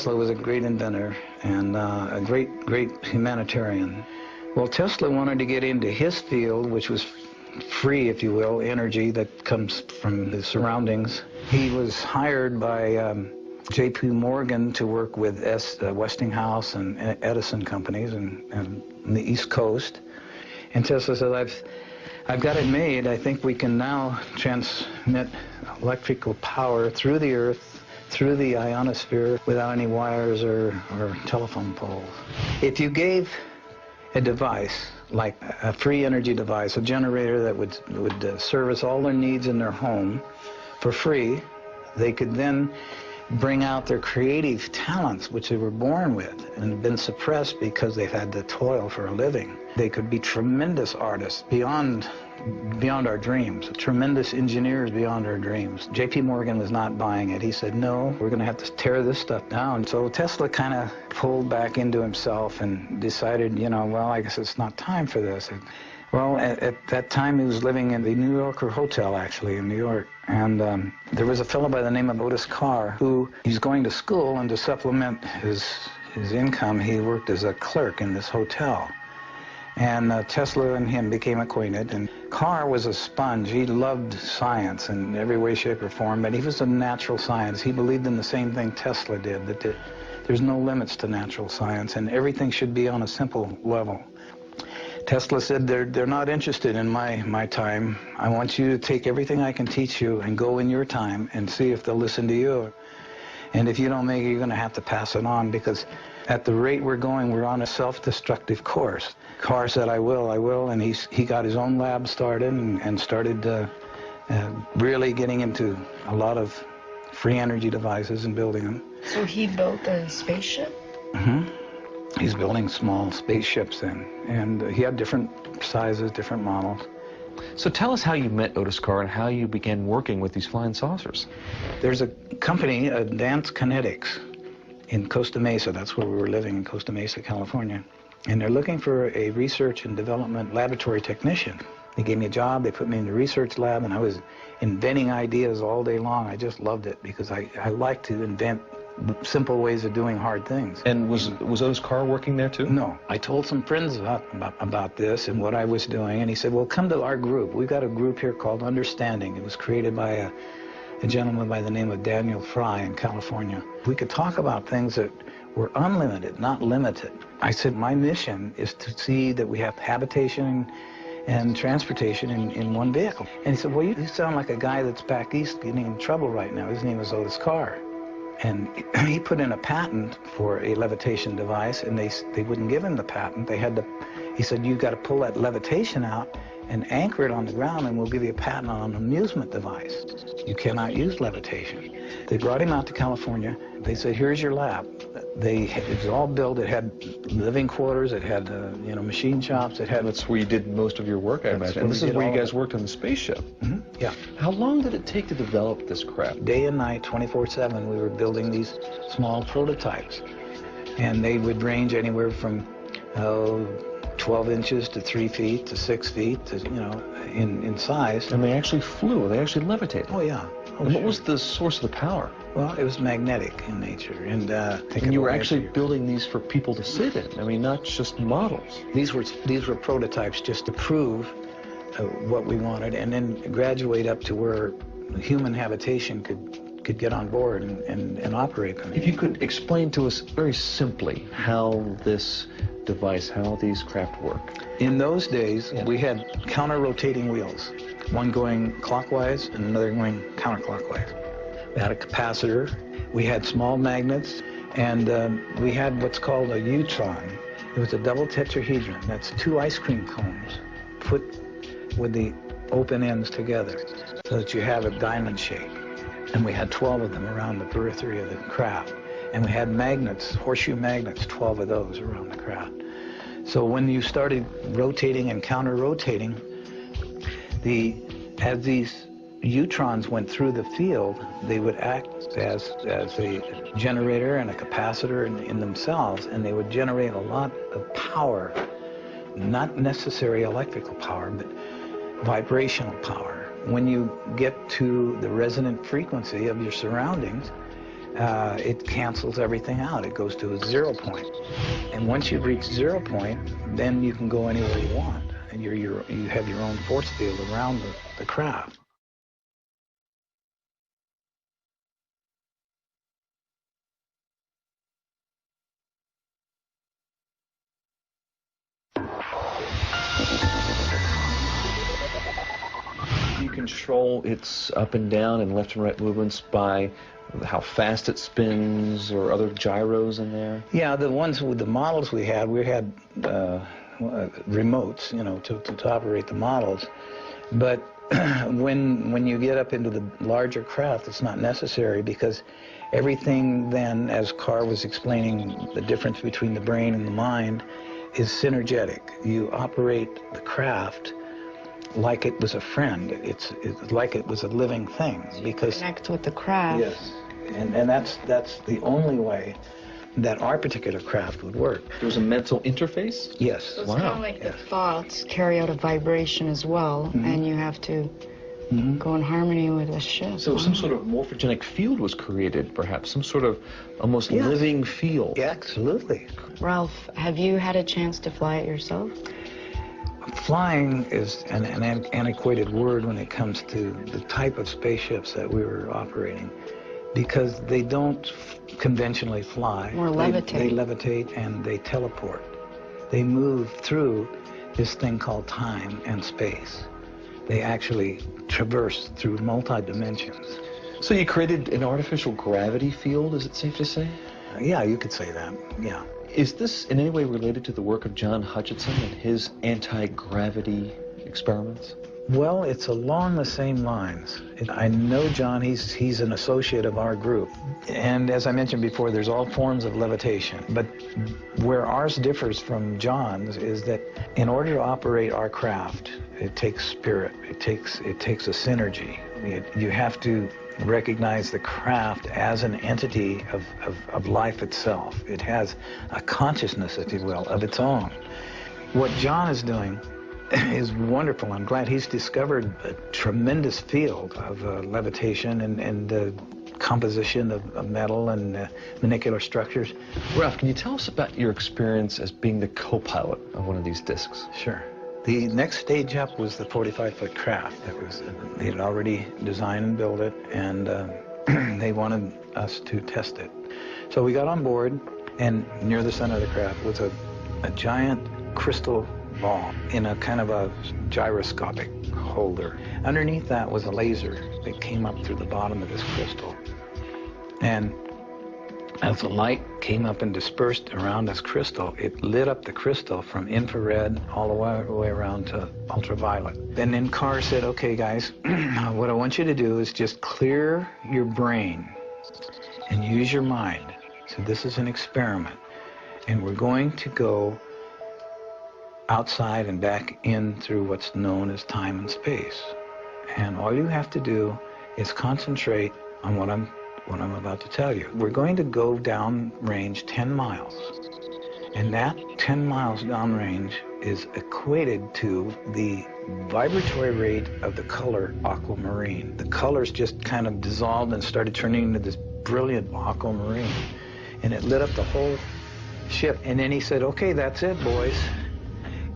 Tesla was a great inventor and a great humanitarian. Well, Tesla wanted to get into his field, which was free, if you will, energy that comes from the surroundings. He was hired by J.P. Morgan to work with Westinghouse and Edison companies and on the East Coast. And Tesla said, I've got it made. I think we can now transmit electrical power through the Earth, through the ionosphere, without any wires or telephone poles. If you gave a device, like a free energy device, a generator that would service all their needs in their home for free, they could then bring out their creative talents, which they were born with and have been suppressed because they've had to toil for a living. They could be tremendous artists beyond our dreams, tremendous engineers beyond our dreams. J.P. Morgan was not buying it. He said, no, we're going to have to tear this stuff down. So Tesla kind of pulled back into himself and decided, well, I guess it's not time for this. Well, at that time, he was living in the New Yorker Hotel, actually, in New York. And there was a fellow by the name of Otis Carr who he's going to school, and to supplement his income, he worked as a clerk in this hotel. And Tesla and him became acquainted, and Carr was a sponge. He loved science in every way, shape, or form, but he was a natural science. He believed in the same thing Tesla did, that there's no limits to natural science, and everything should be on a simple level. Tesla said, they're not interested in my time. I want you to take everything I can teach you and go in your time and see if they'll listen to you. And if you don't make it, you're going to have to pass it on, because at the rate we're going, we're on a self-destructive course. Carr said, I will, and he got his own lab started and started really getting into a lot of free energy devices and building them. So he built a spaceship? Mm-hmm. He's building small spaceships then, and he had different sizes, different models. So tell us how you met Otis Carr and how you began working with these flying saucers. There's a company, Advanced Kinetics, in Costa Mesa. That's where we were living, in Costa Mesa, California. And they're looking for a research and development laboratory technician. They gave me a job, they put me in the research lab, and I was inventing ideas all day long. I just loved it because I like to invent simple ways of doing hard things. And was Otis Carr working there too? No. I told some friends about this and what I was doing, and he said, well, come to our group. We've got a group here called Understanding. It was created by a gentleman by the name of Daniel Fry in California. We could talk about things that were unlimited, not limited. I said, my mission is to see that we have habitation and transportation in one vehicle. And he said, well, you sound like a guy that's back east getting in trouble right now. His name is Otis Carr. And he put in a patent for a levitation device, and they wouldn't give him the patent. He said, you got to pull that levitation out and anchor it on the ground, and we'll give you a patent on an amusement device. You cannot use levitation. They brought him out to California. They said, here's your lab. It was all built. It had living quarters. It had, machine shops. It had. That's where you did most of your work, I imagine. And this is where you guys worked on the spaceship. Mm-hmm. Yeah. How long did it take to develop this crap? Day and night, 24/7, we were building these small prototypes. And they would range anywhere from 12 inches to 3 feet to 6 feet, to, in size. And they actually flew. They actually levitated. Oh, yeah. And what was the source of the power? Well, it was magnetic in nature. And you were actually building these for people to sit in. I mean, not just models. These were prototypes just to prove what we wanted, and then graduate up to where human habitation could get on board and operate them. If you could explain to us very simply how this device, how these craft work. In those days, we had counter-rotating wheels, one going clockwise and another going counterclockwise. We had a capacitor, we had small magnets, and we had what's called a U-tron. It was a double tetrahedron. That's 2 ice cream cones put with the open ends together so that you have a diamond shape. And we had 12 of them around the periphery of the craft. And we had magnets, horseshoe magnets, 12 of those around the craft. So when you started rotating and counter-rotating, as these neutrons went through the field, they would act as a generator and a capacitor in themselves, and they would generate a lot of power, not necessarily electrical power, but vibrational power. When you get to the resonant frequency of your surroundings, it cancels everything out. It goes to a 0 point. And once you've reached 0 point, then you can go anywhere you want. And you have your own force field around the craft. You control its up and down and left and right movements by how fast it spins or other gyros in there? Yeah, the ones with the models we had remotes, you know, to operate the models. But when you get up into the larger craft, it's not necessary, because everything then, as Carr was explaining, the difference between the brain and the mind is synergetic. You operate the craft like it was a friend. It's like it was a living thing, because connect with the craft. Yes, and that's the only way that our particular craft would work. There's a mental interface? Yes. So it's kind of like the thoughts carry out a vibration as well, and you have to go in harmony with the ship. So some sort of morphogenic field was created, perhaps, some sort of almost living field. Yeah, absolutely. Ralph, have you had a chance to fly it yourself? Flying is an antiquated word when it comes to the type of spaceships that we were operating, because they don't conventionally fly. Or levitate. They levitate and they teleport. They move through this thing called time and space. They actually traverse through multi-dimensions. So you created an artificial gravity field, is it safe to say? Yeah, you could say that, yeah. Is this in any way related to the work of John Hutchinson and his anti-gravity experiments? Well, it's along the same lines. I know John, he's an associate of our group. And as I mentioned before, there's all forms of levitation. But where ours differs from John's is that in order to operate our craft, it takes spirit. It takes a synergy. You have to recognize the craft as an entity of life itself. It has a consciousness, if you will, of its own. What John is doing is wonderful. I'm glad he's discovered a tremendous field of levitation and the composition of metal and molecular structures. Ralph, can you tell us about your experience as being the co-pilot of one of these discs? Sure. The next stage up was the 45-foot craft. They had already designed and built it, and they wanted us to test it. So we got on board, and near the center of the craft was a giant crystal ball in a kind of a gyroscopic holder. Underneath that was a laser that came up through the bottom of this crystal. And as the light came up and dispersed around this crystal, it lit up the crystal from infrared all the way around to ultraviolet. And then Carr said, okay, guys, what I want you to do is just clear your brain and use your mind. So this is an experiment. And we're going to go outside and back in through what's known as time and space. And all you have to do is concentrate on what I'm about to tell you. We're going to go down range 10 miles. And that 10 miles downrange is equated to the vibratory rate of the color aquamarine. The colors just kind of dissolved and started turning into this brilliant aquamarine. And it lit up the whole ship. And then he said, okay, that's it, boys.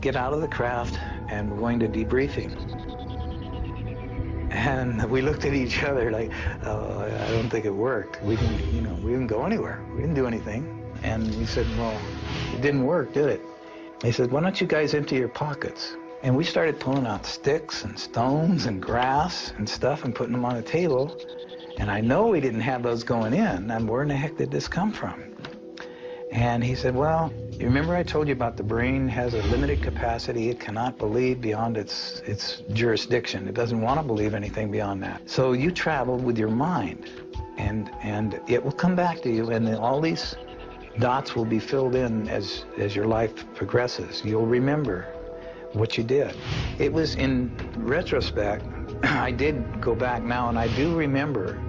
Get out of the craft, and we're going to debriefing. And we looked at each other like, oh, I don't think it worked. We didn't go anywhere. We didn't do anything. And we said, well, it didn't work, did it? They said, why don't you guys empty your pockets? And we started pulling out sticks and stones and grass and stuff and putting them on the table. And I know we didn't have those going in. And where in the heck did this come from? And he said, well, you remember I told you about the brain has a limited capacity. It cannot believe beyond its jurisdiction. It doesn't want to believe anything beyond that. So you travel with your mind, and it will come back to you, and then all these dots will be filled in as your life progresses. You'll remember what you did. It was in retrospect, I did go back now, and I do remember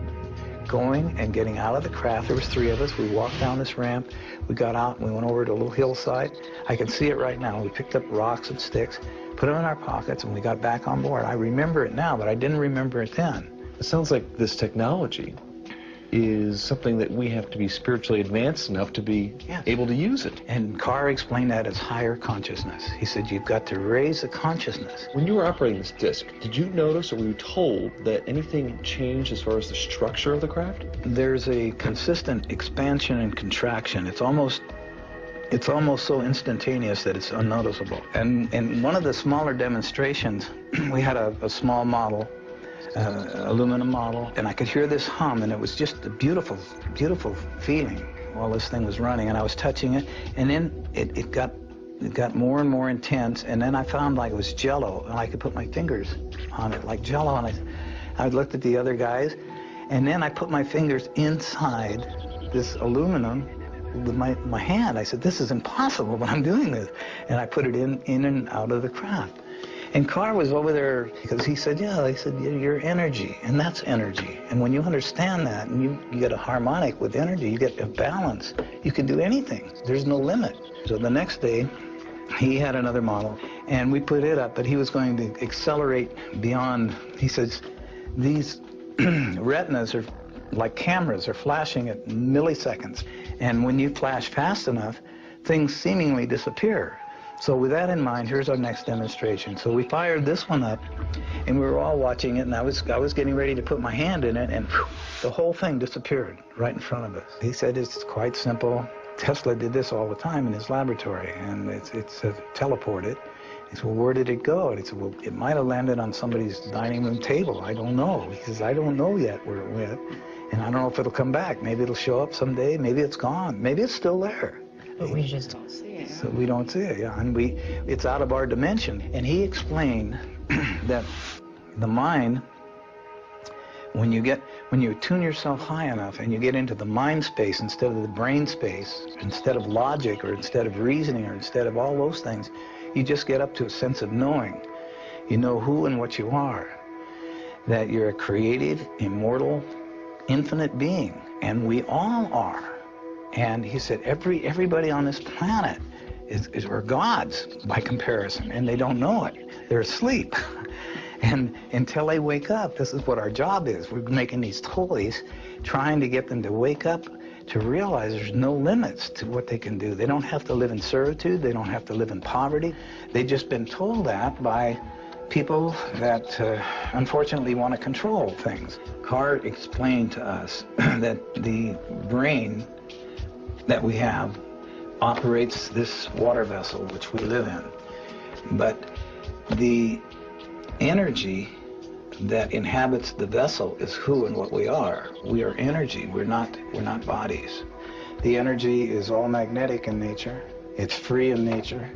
going and getting out of the craft. There was 3 of us. We walked down this ramp. We got out and we went over to a little hillside. I can see it right now. We picked up rocks and sticks, put them in our pockets, and we got back on board. I remember it now, but I didn't remember it then. It sounds like this technology is something that we have to be spiritually advanced enough to be able to use it. And Carr explained that as higher consciousness. He said you've got to raise the consciousness. When you were operating this disc, did you notice or were you told that anything changed as far as the structure of the craft? There's a consistent expansion and contraction. It's almost so instantaneous that it's unnoticeable. And in one of the smaller demonstrations, we had a small model, aluminum model, and I could hear this hum, and it was just a beautiful, beautiful feeling while this thing was running, and I was touching it, and then it got more and more intense, and then I found like it was Jello, and I could put my fingers on it like Jello, and I looked at the other guys, and then I put my fingers inside this aluminum with my hand. I said, this is impossible, but I'm doing this, and I put it in and out of the craft. And Carr was over there because he said, you're energy, and that's energy. And when you understand that, and you get a harmonic with energy, you get a balance, you can do anything. There's no limit. So the next day, he had another model, and we put it up, but he was going to accelerate beyond. He says, these retinas are like cameras, are flashing at milliseconds. And when you flash fast enough, things seemingly disappear. So with that in mind, here's our next demonstration. So we fired this one up, and we were all watching it, and I was getting ready to put my hand in it, and whew, the whole thing disappeared right in front of us. He said it's quite simple. Tesla did this all the time in his laboratory, and it's teleported. He said, well, where did it go? And he said, well, it might have landed on somebody's dining room table. I don't know. He says, I don't know yet where it went, and I don't know if it'll come back. Maybe it'll show up someday. Maybe it's gone. Maybe it's still there. But we just don't see it. So we don't see it, yeah. And it's out of our dimension. And he explained that the mind, when you tune yourself high enough and you get into the mind space instead of the brain space, instead of logic or instead of reasoning or instead of all those things, you just get up to a sense of knowing. You know who and what you are. That you're a creative, immortal, infinite being. And we all are. And he said everybody on this planet are gods by comparison, and they don't know it. They're asleep. And until they wake up, this is what our job is. We're making these toys, trying to get them to wake up, to realize there's no limits to what they can do. They don't have to live in servitude. They don't have to live in poverty. They've just been told that by people that unfortunately want to control things. Carr explained to us that the brain that we have operates this water vessel which we live in, but the energy that inhabits the vessel is who and what we are. We are energy. We're not bodies. The energy is all magnetic in nature. It's free in nature.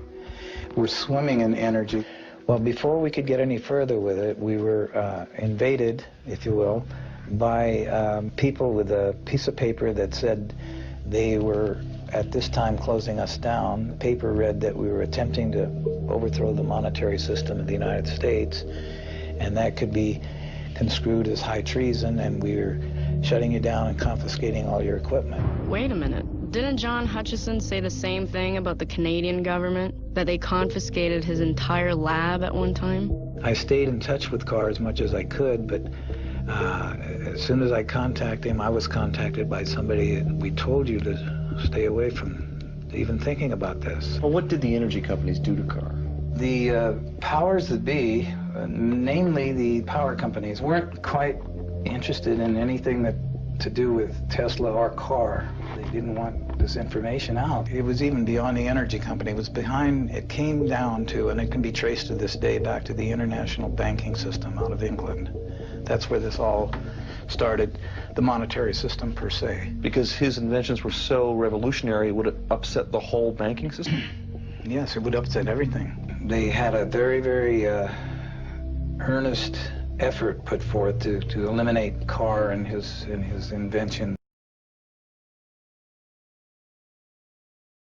We're swimming in energy. Well, before we could get any further with it, we were invaded, if you will, by people with a piece of paper that said they were at this time closing us down. The paper read that we were attempting to overthrow the monetary system of the United States, and that could be construed as high treason, and we were shutting you down and confiscating all your equipment. Wait a minute. Didn't John Hutchison say the same thing about the Canadian government? That they confiscated his entire lab at one time? I stayed in touch with Carr as much as I could, but as soon as I contacted him, I was contacted by somebody. We told you to stay away from even thinking about this. Well, what did the energy companies do to Carr? The powers that be, namely the power companies, weren't quite interested in anything that to do with Tesla or Carr. They didn't want this information out. It was even beyond the energy company. It came down to, and it can be traced to this day, back to the international banking system out of England. That's where this all started, the monetary system per se. Because his inventions were so revolutionary, would it upset the whole banking system? Yes, it would upset everything. They had a very, very earnest effort put forth to eliminate Carr and his invention.